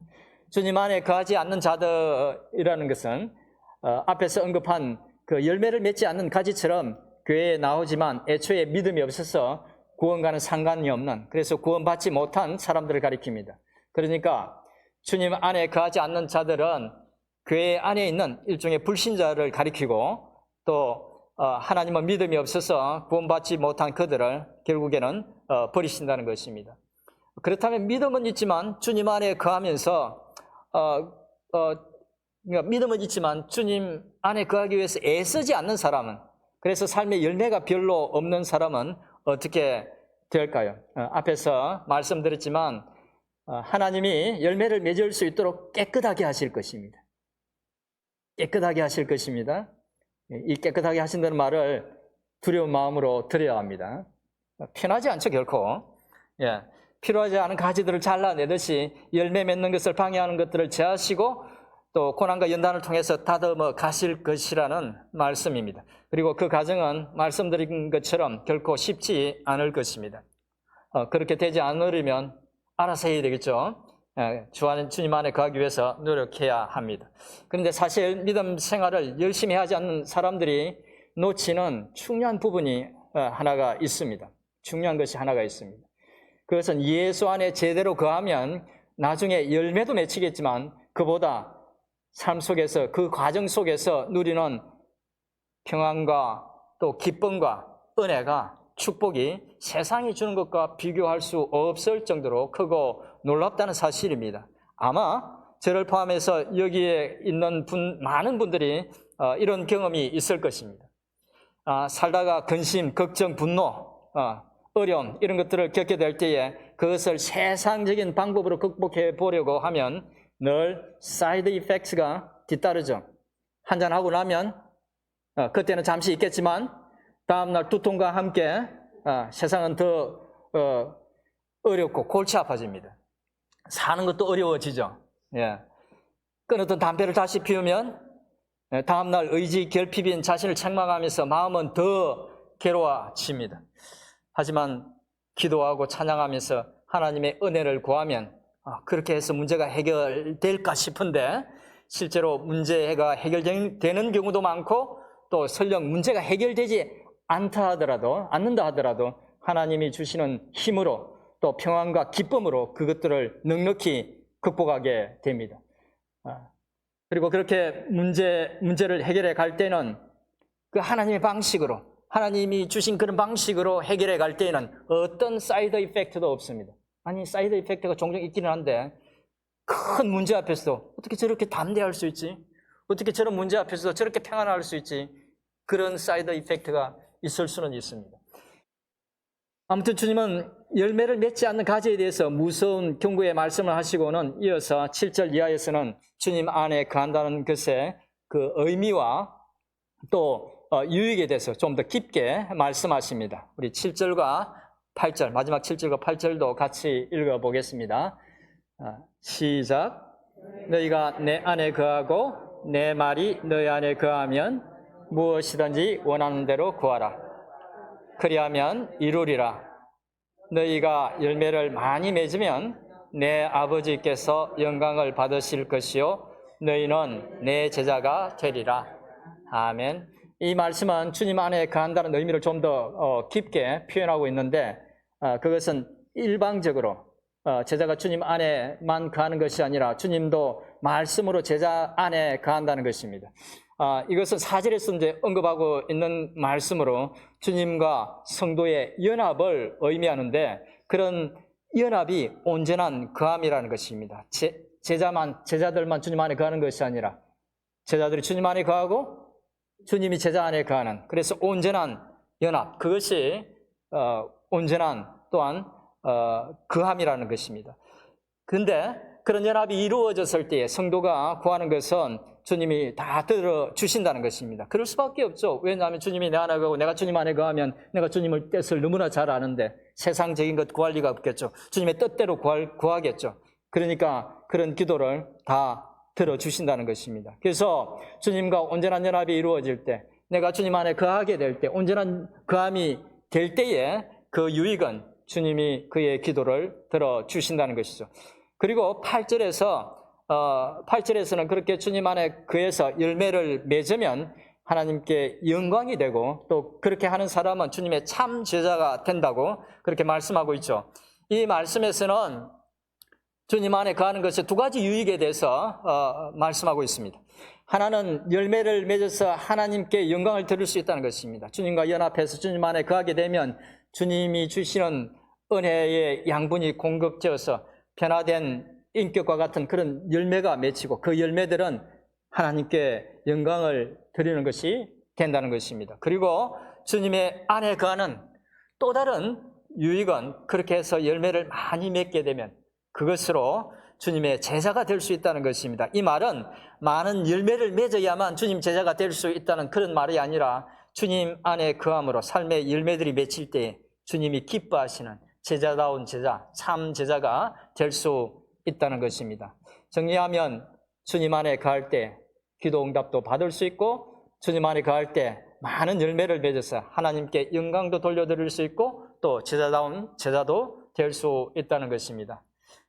주님 안에 거하지 않는 자들이라는 것은 앞에서 언급한 그 열매를 맺지 않는 가지처럼 교회에 나오지만 애초에 믿음이 없어서 구원과는 상관이 없는, 그래서 구원받지 못한 사람들을 가리킵니다. 그러니까 주님 안에 거하지 않는 자들은 교회 안에 있는 일종의 불신자를 가리키고 또 하나님은 믿음이 없어서 구원받지 못한 그들을 결국에는 버리신다는 것입니다. 그렇다면 믿음은 있지만 주님 안에 거하면서 믿음은 있지만 주님 안에 거하기 위해서 애쓰지 않는 사람은, 그래서 삶의 열매가 별로 없는 사람은 어떻게 될까요? 앞에서 말씀드렸지만 하나님이 열매를 맺을 수 있도록 깨끗하게 하실 것입니다. 깨끗하게 하실 것입니다. 이 깨끗하게 하신다는 말을 두려운 마음으로 들어야 합니다. 편하지 않죠, 결코. 필요하지 않은 가지들을 잘라내듯이 열매 맺는 것을 방해하는 것들을 제하시고 또 고난과 연단을 통해서 다듬어 가실 것이라는 말씀입니다. 그리고 그 과정은 말씀드린 것처럼 결코 쉽지 않을 것입니다. 그렇게 되지 않으려면 알아서 해야 되겠죠. 주님 안에 거하기 위해서 노력해야 합니다. 그런데 사실 믿음 생활을 열심히 하지 않는 사람들이 놓치는 중요한 부분이 하나가 있습니다. 중요한 것이 하나가 있습니다. 그것은 예수 안에 제대로 거하면 나중에 열매도 맺히겠지만 그보다 삶 속에서 그 과정 속에서 누리는 평안과 또 기쁨과 은혜가 축복이 세상이 주는 것과 비교할 수 없을 정도로 크고 놀랍다는 사실입니다. 아마 저를 포함해서 여기에 있는 많은 분들이 이런 경험이 있을 것입니다. 살다가 근심, 걱정, 분노, 어려움 이런 것들을 겪게 될 때에 그것을 세상적인 방법으로 극복해 보려고 하면 늘 사이드 이펙트가 뒤따르죠. 한잔하고 나면 그때는 잠시 있겠지만 다음날 두통과 함께 세상은 더 어렵고 골치 아파집니다. 사는 것도 어려워지죠. 끊었던 담배를 다시 피우면 다음날 의지 결핍인 자신을 책망하면서 마음은 더 괴로워집니다. 하지만 기도하고 찬양하면서 하나님의 은혜를 구하면 그렇게 해서 문제가 해결될까 싶은데 실제로 문제가 해결되는 경우도 많고 또 설령 문제가 해결되지 않는다 하더라도 하나님이 주시는 힘으로 또 평안과 기쁨으로 그것들을 넉넉히 극복하게 됩니다. 그리고 그렇게 문제를 해결해 갈 때는 그 하나님의 방식으로 하나님이 주신 그런 방식으로 해결해 갈 때에는 어떤 사이드 이펙트도 없습니다. 아니 사이드 이펙트가 종종 있기는 한데 큰 문제 앞에서도 어떻게 저렇게 담대할 수 있지? 어떻게 저런 문제 앞에서도 저렇게 평안할 수 있지? 그런 사이드 이펙트가 있을 수는 있습니다. 아무튼 주님은 열매를 맺지 않는 가지에 대해서 무서운 경고의 말씀을 하시고는 이어서 7절 이하에서는 주님 안에 거한다는 것의 그 의미와 또 유익에 대해서 좀 더 깊게 말씀하십니다. 우리 7절과 8절, 마지막 7절과 8절도 같이 읽어보겠습니다. 시작. 너희가 내 안에 거하고 내 말이 너희 안에 거하면 무엇이든지 원하는 대로 구하라. 그리하면 이루리라. 너희가 열매를 많이 맺으면 내 아버지께서 영광을 받으실 것이요 너희는 내 제자가 되리라. 아멘. 이 말씀은 주님 안에 거한다는 의미를 좀 더 깊게 표현하고 있는데 그것은 일방적으로 제자가 주님 안에만 거하는 것이 아니라 주님도 말씀으로 제자 안에 거한다는 것입니다. 이것은 4절에서 이제 언급하고 있는 말씀으로 주님과 성도의 연합을 의미하는데 그런 연합이 온전한 거함이라는 것입니다. 제자들만 주님 안에 거하는 것이 아니라 제자들이 주님 안에 거하고 주님이 제자 안에 거하는 그래서 온전한 연합 그것이 온전한 또한 거함이라는 것입니다. 그런데 그런 연합이 이루어졌을 때에 성도가 구하는 것은 주님이 다 들어주신다는 것입니다. 그럴 수밖에 없죠. 왜냐하면 주님이 내 안에 거하고 내가 주님 안에 거하면 내가 주님의 뜻을 너무나 잘 아는데 세상적인 것 구할 리가 없겠죠. 주님의 뜻대로 구하겠죠. 그러니까 그런 기도를 다 들어주신다는 것입니다. 그래서 주님과 온전한 연합이 이루어질 때 내가 주님 안에 거하게 될 때 온전한 거함이 될 때에 그 유익은 주님이 그의 기도를 들어주신다는 것이죠. 그리고 8절에서는 그렇게 주님 안에 거해서 열매를 맺으면 하나님께 영광이 되고 또 그렇게 하는 사람은 주님의 참 제자가 된다고 그렇게 말씀하고 있죠. 이 말씀에서는 주님 안에 거하는 것이 두 가지 유익에 대해서 말씀하고 있습니다. 하나는 열매를 맺어서 하나님께 영광을 드릴 수 있다는 것입니다. 주님과 연합해서 주님 안에 거하게 되면 주님이 주시는 은혜의 양분이 공급되어서 변화된 인격과 같은 그런 열매가 맺히고 그 열매들은 하나님께 영광을 드리는 것이 된다는 것입니다. 그리고 주님의 안에 거하는 또 다른 유익은 그렇게 해서 열매를 많이 맺게 되면 그것으로 주님의 제자가 될 수 있다는 것입니다. 이 말은 많은 열매를 맺어야만 주님 제자가 될 수 있다는 그런 말이 아니라 주님 안에 거함으로 삶의 열매들이 맺힐 때 주님이 기뻐하시는 제자다운 제자, 참 제자가 될 수 있다는 것입니다. 정리하면 주님 안에 거할 때 기도 응답도 받을 수 있고 주님 안에 거할 때 많은 열매를 맺어서 하나님께 영광도 돌려드릴 수 있고 또 제자다운 제자도 될 수 있다는 것입니다.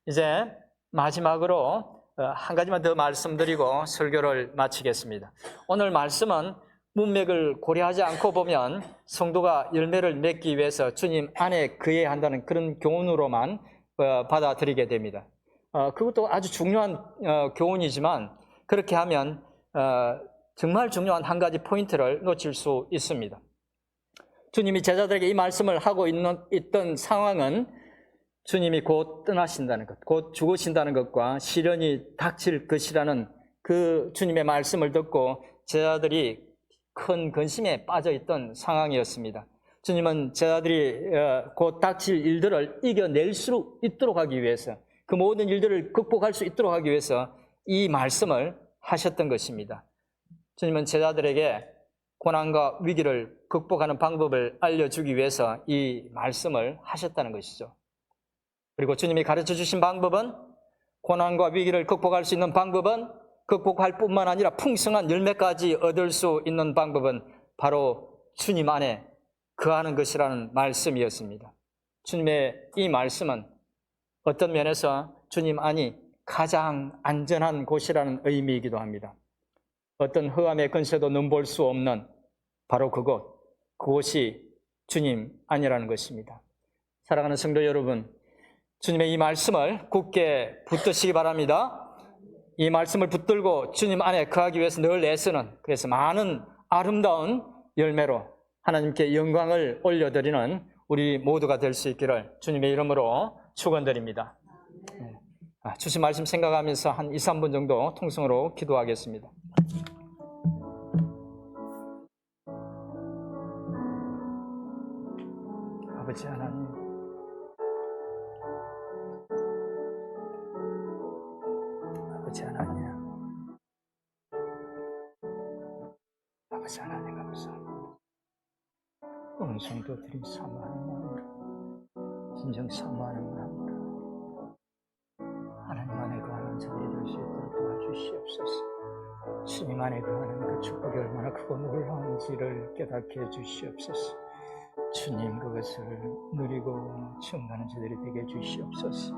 이제 마지막으로 한 가지만 더 말씀드리고 설교를 마치겠습니다. 오늘 말씀은 문맥을 고려하지 않고 보면 성도가 열매를 맺기 위해서 주님 안에 거해야 한다는 그런 교훈으로만 받아들이게 됩니다. 그것도 아주 중요한 교훈이지만 그렇게 하면 정말 중요한 한 가지 포인트를 놓칠 수 있습니다. 주님이 제자들에게 이 말씀을 하고 있던 상황은 주님이 곧 떠나신다는 것, 곧 죽으신다는 것과 시련이 닥칠 것이라는 그 주님의 말씀을 듣고 제자들이 큰 근심에 빠져 있던 상황이었습니다. 주님은 제자들이 곧 닥칠 일들을 이겨낼 수 있도록 하기 위해서 그 모든 일들을 극복할 수 있도록 하기 위해서 이 말씀을 하셨던 것입니다. 주님은 제자들에게 고난과 위기를 극복하는 방법을 알려주기 위해서 이 말씀을 하셨다는 것이죠. 그리고 주님이 가르쳐 주신 방법은 고난과 위기를 극복할 수 있는 방법은 극복할 뿐만 아니라 풍성한 열매까지 얻을 수 있는 방법은 바로 주님 안에 거하는 것이라는 말씀이었습니다. 주님의 이 말씀은 어떤 면에서 주님 안이 가장 안전한 곳이라는 의미이기도 합니다. 어떤 흑암의 근세도 눈볼 수 없는 바로 그곳이 주님 안이라는 것입니다. 사랑하는 성도 여러분, 주님의 이 말씀을 굳게 붙드시기 바랍니다. 이 말씀을 붙들고 주님 안에 거하기 위해서 늘 애쓰는, 그래서 많은 아름다운 열매로 하나님께 영광을 올려드리는 우리 모두가 될 수 있기를 주님의 이름으로 축원드립니다. 주신 말씀 생각하면서 한 2, 3분 정도 통성으로 기도하겠습니다. 아버지 하나님, 아버지 하나님, 아버지 하나님 감사합니다. 온 성도들이 사모하는 마음으로, 진정 사모하는 마음으로 하나님 안에 거하는 자들이 될 수 있도록 도와주시옵소서. 주님 안에 거하는 그 축복이 얼마나 크고 놀라운지를 깨닫게 해주시옵소서. 주님 그것을 누리고 증거하는 자들이 되게 해주시옵소서.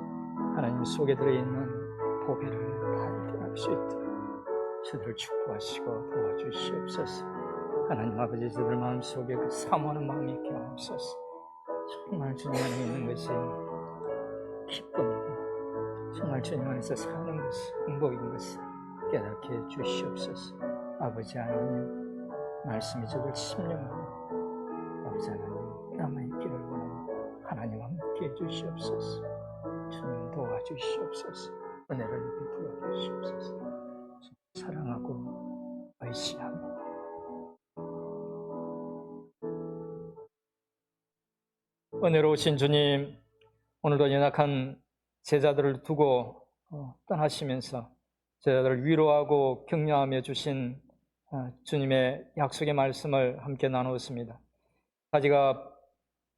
하나님 속에 들어있는 보배를 발견할 수 있도록 저들을 축복하시고 도와주시옵소서. 하나님 아버지, 저들 마음속에 그 사모하는 마음이 있게 하옵소서. 정말 주님 안에 있는 것이 기쁨이고 정말 주님 안에서 사는 것이 행복인 것을 깨닫게 해주시옵소서. 아버지 하나님, 말씀이 저들 심령하고 아버지 하나님 남아있기를 원하고 하나님 함께 해주시옵소서. 주님 도와주시옵소서. 은혜를 베풀어 주시옵소서. 사랑하고 의지합니다. 은혜로우신 주님, 오늘도 연약한 제자들을 두고 떠나시면서 제자들을 위로하고 격려하며 주신 주님의 약속의 말씀을 함께 나누었습니다. 가지가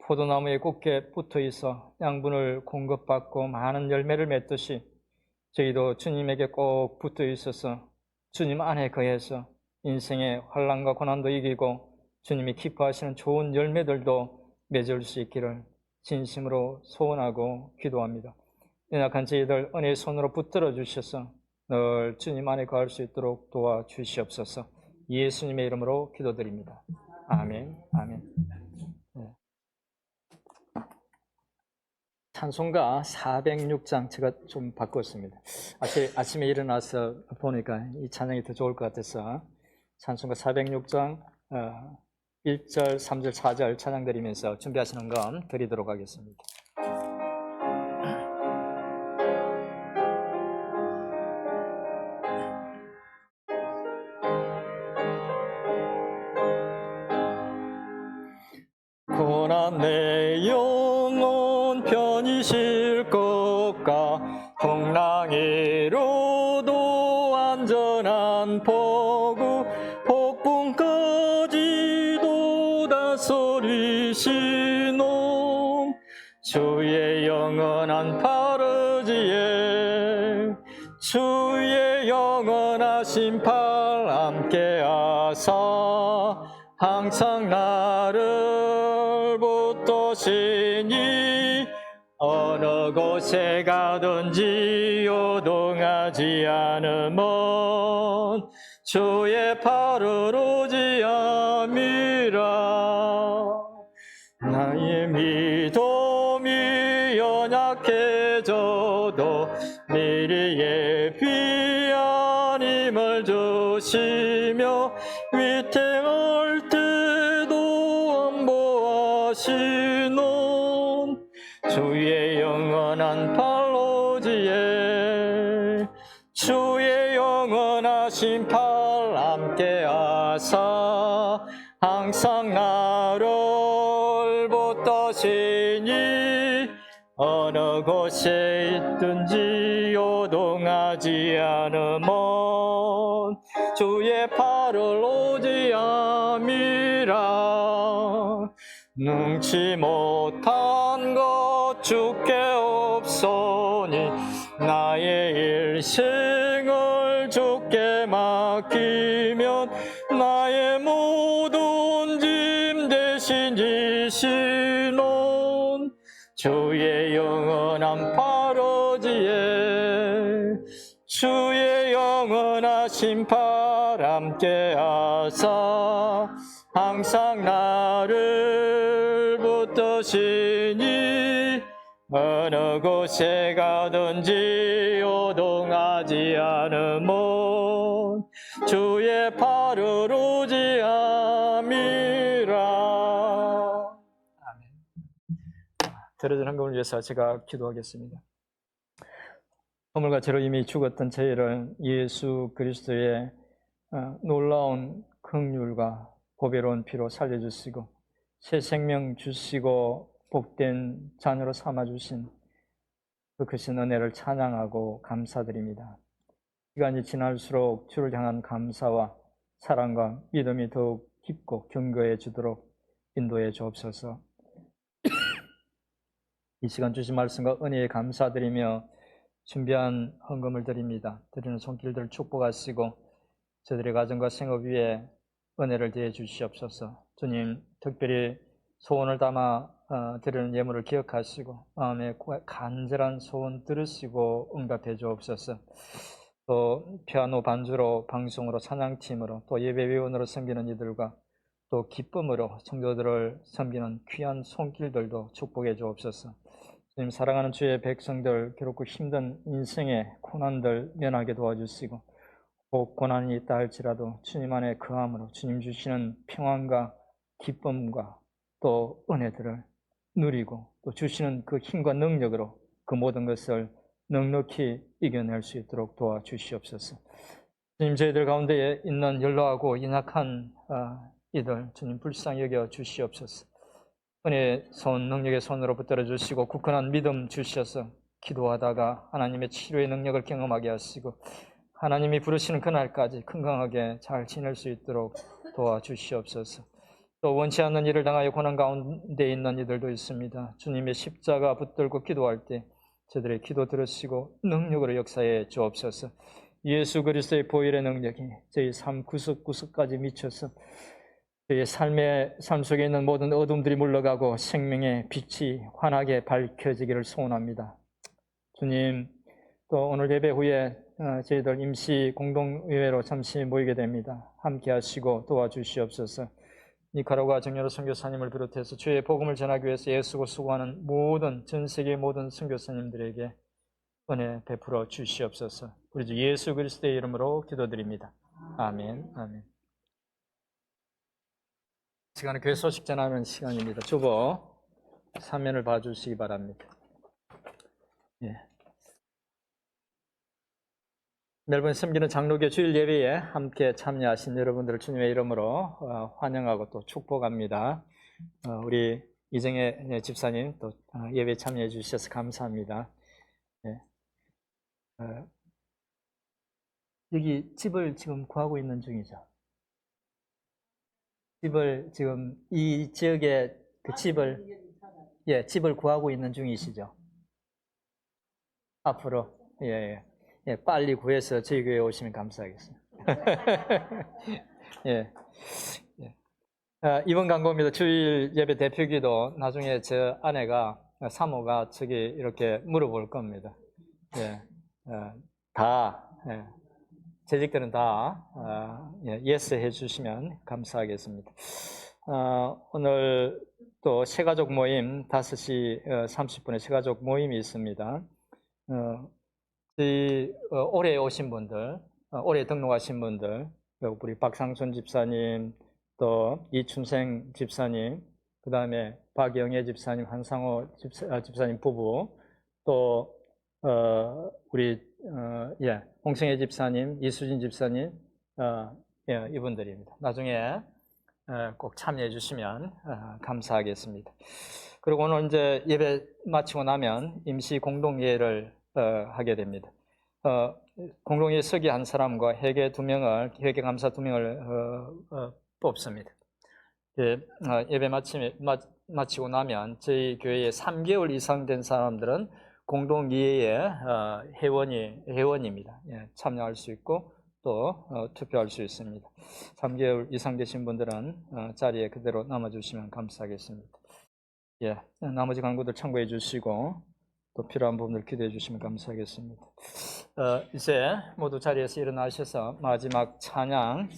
포도나무에 굳게 붙어 있어 양분을 공급받고 많은 열매를 맺듯이 저희도 주님에게 꼭 붙어 있어서 주님 안에 거해서 인생의 환난과 고난도 이기고 주님이 기뻐하시는 좋은 열매들도 맺을 수 있기를 진심으로 소원하고 기도합니다. 연약한 저희들 은혜의 손으로 붙들어 주셔서 늘 주님 안에 거할 수 있도록 도와주시옵소서. 예수님의 이름으로 기도드립니다. 아멘. 아멘. 네. 찬송가 406장 제가 좀 바꿨습니다. 아침에 일어나서 보니까 이 찬양이 더 좋을 것 같아서 찬송가 406장 1절, 3절, 4절 찬양 드리면서 준비하시는 건 드리도록 하겠습니다. 고난 내 영혼 편히 쉴 것과 풍랑이로도 안전한 포구 폭풍까지도 다스리시노 주의 영원한 파르지에 주의 영원하신 팔 함께하사 항상 나를 붙드시니 어느 곳에 가든지 요동하지 않으면 주의 팔을 의지함이라. 나의 믿음이 연약해져도 미리 예비한 힘을 주시며 위태할 때도 안보하시는 주의 영원한 팔로지에 주의 영원하신 팔 함께하사 항상 나를 붙드시니 어느 곳에 있든지 요동하지 않으면 주의 팔을 의지함이라. 능치 못한 것 주께 없으니 나의 일생을 주께 맡기면 나의 모든 짐 대신 지시는 주의 영원한 팔오지에 주의 영원하신 팔 함께하사 항상 나를 붙드시니 어느 곳에 가든지 요동하지 않으면 주의 팔을 의지함이라. 아멘. 들어준 헌금을 위해서 제가 기도하겠습니다. 허물과 죄로 이미 죽었던 저희를 예수 그리스도의 놀라운 긍휼과 보배로운 피로 살려주시고 새 생명 주시고 복된 자녀로 삼아주신 그 크신 은혜를 찬양하고 감사드립니다. 시간이 지날수록 주를 향한 감사와 사랑과 믿음이 더욱 깊고 견고해지도록 인도해 주옵소서. 이 시간 주신 말씀과 은혜에 감사드리며 준비한 헌금을 드립니다. 드리는 손길들 축복하시고 저들의 가정과 생업 위에 은혜를 대해 주시옵소서. 주님, 특별히 소원을 담아 드리는 예물을 기억하시고 마음에 간절한 소원 들으시고 응답해 주옵소서. 또 피아노 반주로 방송으로 찬양팀으로 또 예배위원으로 섬기는 이들과 또 기쁨으로 성도들을 섬기는 귀한 손길들도 축복해 주옵소서. 주님, 사랑하는 주의 백성들 괴롭고 힘든 인생의 고난들 면하게 도와주시고 혹 고난이 있다 할지라도 주님 안에 거함으로 주님 주시는 평안과 기쁨과 또 은혜들을 누리고 또 주시는 그 힘과 능력으로 그 모든 것을 넉넉히 이겨낼 수 있도록 도와주시옵소서. 주님, 저희들 가운데 있는 연로하고 연약한 이들 주님 불쌍히 여겨 주시옵소서. 은혜의 손, 능력의 손으로 붙들어 주시고 굳건한 믿음 주셔서 기도하다가 하나님의 치료의 능력을 경험하게 하시고 하나님이 부르시는 그날까지 건강하게 잘 지낼 수 있도록 도와주시옵소서. 또 원치 않는 일을 당하여 고난 가운데 있는 이들도 있습니다. 주님의 십자가 붙들고 기도할 때 저들의 기도 들으시고 능력으로 역사해 주옵소서. 예수 그리스도의 보혈의 능력이 저희 삶 구석구석까지 미쳐서 저희의 삶 속에 있는 모든 어둠들이 물러가고 생명의 빛이 환하게 밝혀지기를 소원합니다. 주님, 또 오늘 예배 후에 저희들 임시 공동의회로 잠시 모이게 됩니다. 함께 하시고 도와주시옵소서. 니카라과 정여로 선교사님을 비롯해서 주의 복음을 전하기 위해서 애쓰고 수고하는 모든 전 세계 모든 선교사님들에게 은혜 베풀어 주시옵소서. 우리 주 예수 그리스도의 이름으로 기도드립니다. 아멘. 아멘. 시간은 교회 소식 전하는 시간입니다. 주보 사면을 봐주시기 바랍니다. 예. 멜번 섬기는 장로교 주일 예배에 함께 참여하신 여러분들을 주님의 이름으로 환영하고 또 축복합니다. 우리 이정혜 집사님 또 예배 참여해 주셔서 감사합니다. 예. 여기 집을 지금 구하고 있는 중이죠. 집을 지금 이 지역에 그 집을 구하고 있는 중이시죠. 앞으로 빨리 구해서 저희 교회에 오시면 감사하겠습니다. 예. 이번 광고입니다. 주일 예배 대표기도 나중에 저 아내가 사모가 저기 이렇게 물어볼 겁니다. 재직들은 다 예스 해주시면 감사하겠습니다. 오늘 또 새가족 모임 5시 30분에 새가족 모임이 있습니다. 올해 오신 분들, 올해 등록하신 분들, 우리 박상순 집사님, 또 이춘생 집사님, 그 다음에 박영애 집사님, 한상호 집사님 부부, 또 우리 홍성애 집사님, 이수진 집사님, 이분들입니다. 나중에 꼭 참여해 주시면 감사하겠습니다. 그리고 오늘 이제 예배 마치고 나면 임시 공동예를 하게 됩니다. 공동예 서기 한 사람과 회계 감사 2명을 뽑습니다. 예배 마치고 나면 저희 교회에 3개월 이상 된 사람들은 공동예의 회원입니다. 참여할 수 있고 또 투표할 수 있습니다. 3개월 이상 되신 분들은 자리에 그대로 남아주시면 감사하겠습니다. 나머지 광고들 참고해 주시고 또 필요한 부분들 기도해 주시면 감사하겠습니다. 이제 모두 자리에서 일어나셔서 마지막 찬양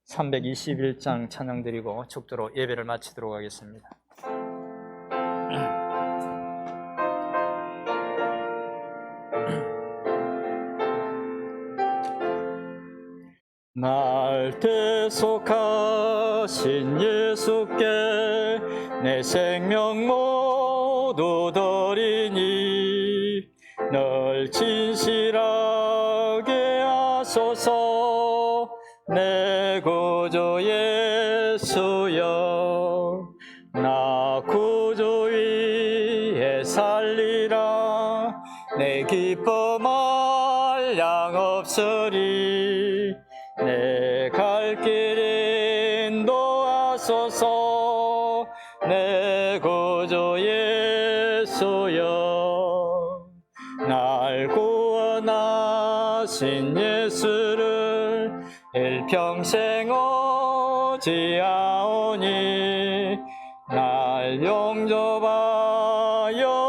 321장 찬양 드리고 축도로 예배를 마치도록 하겠습니다. 날 대속하신 예수께 내 생명 모두 드리니 늘 진실하게 하소서 내 구주 예수여 나 구주 위에 살리라 내 기쁨할 양 없으리 내 갈 길 인도하소서 내 구주 예수여 날 구원하신 예수를 일평생 오지아오니 날 용접하여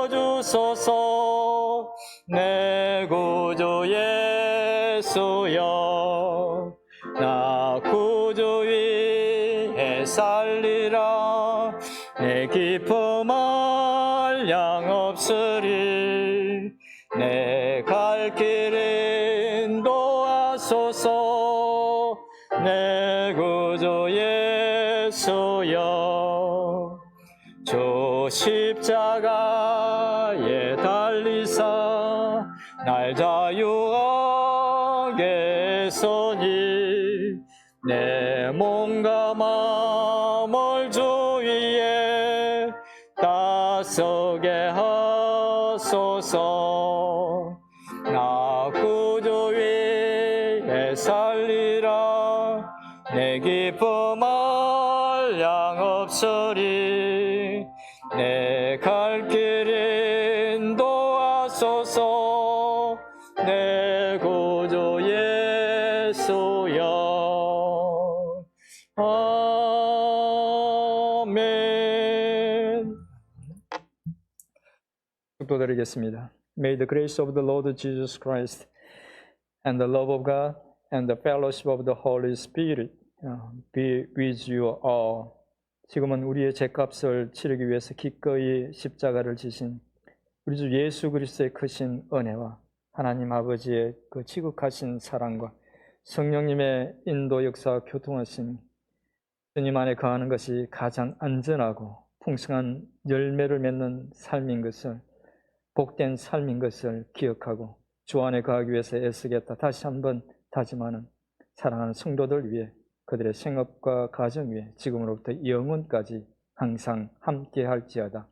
주소서 내 구주 예수여 나 구주 위에 살리라 내 기쁨할 양 없으리 내 갈 길 인도하소서 내 구주 예수여 주 십자가에 달리사 날 자유하게 했으니 내 몸과 마음을 주 위에 다스게 하소서 나 구주 위에 살리라 내 기쁨할 양 없으리 내 갈 길 인도하소서 내 구주 예수여 아멘. 축도드리겠습니다. May the grace of the Lord Jesus Christ and the love of God and the fellowship of the Holy Spirit be with you all. 지금은 우리의 죄값을 치르기 위해서 기꺼이 십자가를 지신 우리 주 예수 그리스도의 크신 은혜와 하나님 아버지의 그 지극하신 사랑과 성령님의 인도 역사 교통하심 주님 안에 거하는 것이 가장 안전하고 풍성한 열매를 맺는 삶인 것을 복된 삶인 것을 기억하고 주 안에 거하기 위해서 애쓰겠다 다시 한번 다짐하는 사랑하는 성도들 위해 그들의 생업과 가정 위에 지금으로부터 영원까지 항상 함께 할지어다.